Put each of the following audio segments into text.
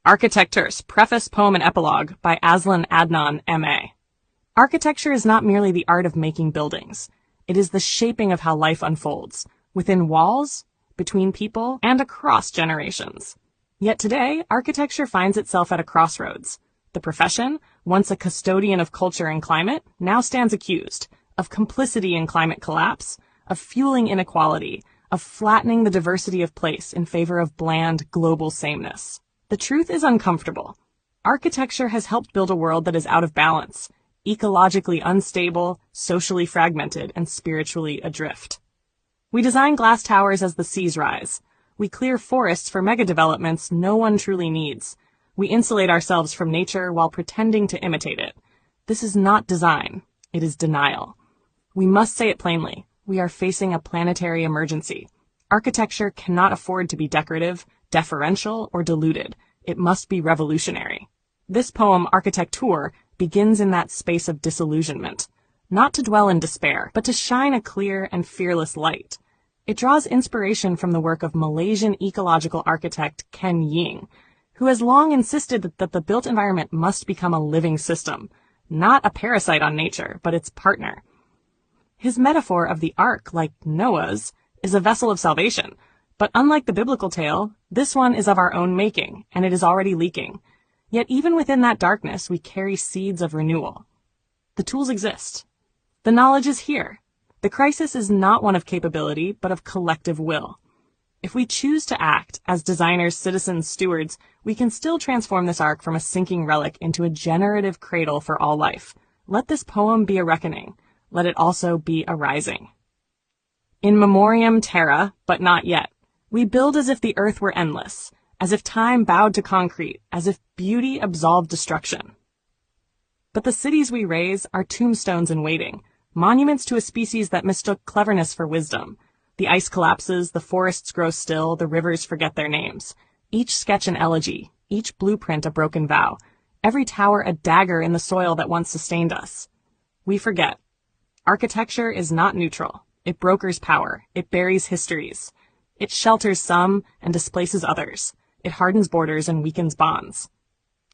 ARKITEKTUR's Preface, Poem, and Epilogue by Azlan Adnan, M.A. Architecture is not merely the art of making buildings. It is the shaping of how life unfolds, within walls, between people, and across generations. Yet today, architecture finds itself at a crossroads. The profession, once a custodian of culture and climate, now stands accused of complicity in climate collapse, of fueling inequality, of flattening the diversity of place in favor of bland, global sameness. The truth is uncomfortable. Architecture has helped build a world that is out of balance, ecologically unstable, socially fragmented, and spiritually adrift. We design glass towers as the seas rise. We clear forests for megadevelopments no one truly needs. We insulate ourselves from nature while pretending to imitate it. This is not design. It is denial. We must say it plainly. We are facing a planetary emergency. Architecture cannot afford to be decorative, deferential, or diluted. It must be revolutionary. This poem, ARKITEKTUR, begins in that space of disillusionment, not to dwell in despair, but to shine a clear and fearless light. It draws inspiration from the work of Malaysian ecological architect Ken Ying, who has long insisted that the built environment must become a living system, not a parasite on nature, but its partner. His metaphor of the ark, like Noah's, is a vessel of salvation, but unlike the biblical tale, this one is of our own making, and it is already leaking. Yet even within that darkness, we carry seeds of renewal. The tools exist. The knowledge is here. The crisis is not one of capability, but of collective will. If we choose to act as designers, citizens, stewards, we can still transform this ark from a sinking relic into a generative cradle for all life. Let this poem be a reckoning. Let it also be a rising. In memoriam terra, but not yet. We build as if the earth were endless, as if time bowed to concrete, as if beauty absolved destruction. But the cities we raise are tombstones in waiting, monuments to a species that mistook cleverness for wisdom. The ice collapses, the forests grow still, the rivers forget their names. Each sketch an elegy, each blueprint a broken vow, every tower a dagger in the soil that once sustained us. We forget. Architecture is not neutral. It brokers power. It buries histories. It shelters some and displaces others. It hardens borders and weakens bonds.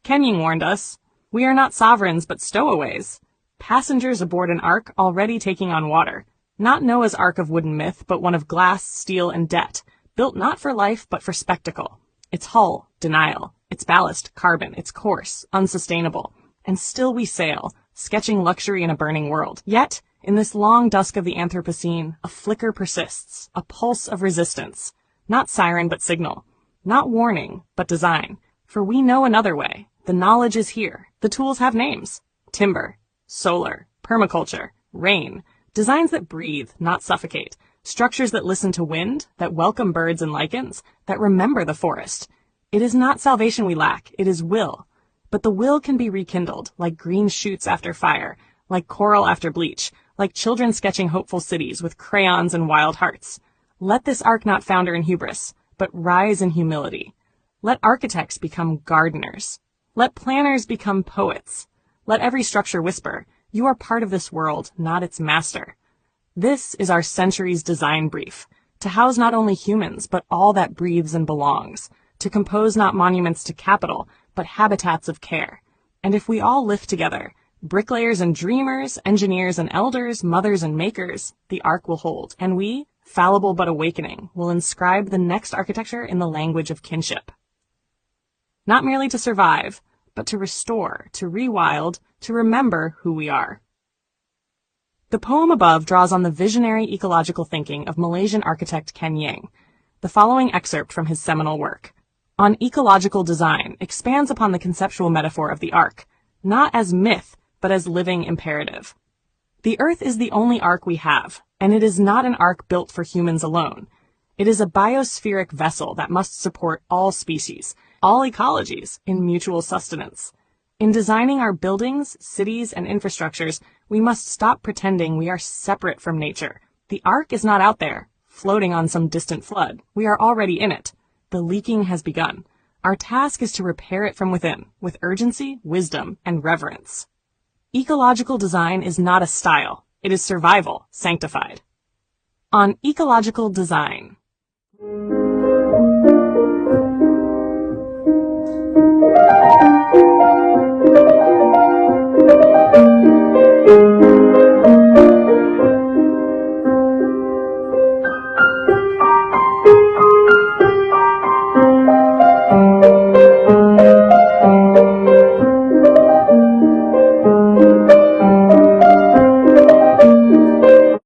Ken Ying warned us, we are not sovereigns but stowaways, passengers aboard an ark already taking on water. Not Noah's ark of wooden myth, but one of glass, steel, and debt, built not for life but for spectacle. Its hull, denial. Its ballast, carbon. Its course, unsustainable. And still we sail, sketching luxury in a burning world. Yet, in this long dusk of the Anthropocene, a flicker persists, a pulse of resistance. Not siren, but signal. Not warning, but design. For we know another way. The knowledge is here. The tools have names. Timber, solar, permaculture, rain. Designs that breathe, not suffocate. Structures that listen to wind, that welcome birds and lichens, that remember the forest. It is not salvation we lack, it is will. But the will can be rekindled, like green shoots after fire, like coral after bleach, like children sketching hopeful cities with crayons and wild hearts. Let this ark not founder in hubris, but rise in humility. Let architects become gardeners. Let planners become poets. Let every structure whisper, you are part of this world, not its master. This is our century's design brief, to house not only humans, but all that breathes and belongs, to compose not monuments to capital, but habitats of care. And if we all lift together, bricklayers and dreamers, engineers and elders, mothers and makers, the ark will hold. And we, fallible but awakening, will inscribe the next architecture in the language of kinship. Not merely to survive, but to restore, to rewild, to remember who we are. The poem above draws on the visionary ecological thinking of Malaysian architect Ken Ying. The following excerpt from his seminal work on ecological design expands upon the conceptual metaphor of the ark, not as myth, but as living imperative. The earth is the only ark we have, and it is not an ark built for humans alone. It is a biospheric vessel that must support all species, all ecologies, in mutual sustenance. In designing our buildings, cities, and infrastructures, we must stop pretending we are separate from nature. The ark is not out there, floating on some distant flood. We are already in it. The leaking has begun. Our task is to repair it from within, with urgency, wisdom, and reverence. Ecological design is not a style. It is survival, sanctified. On ecological design.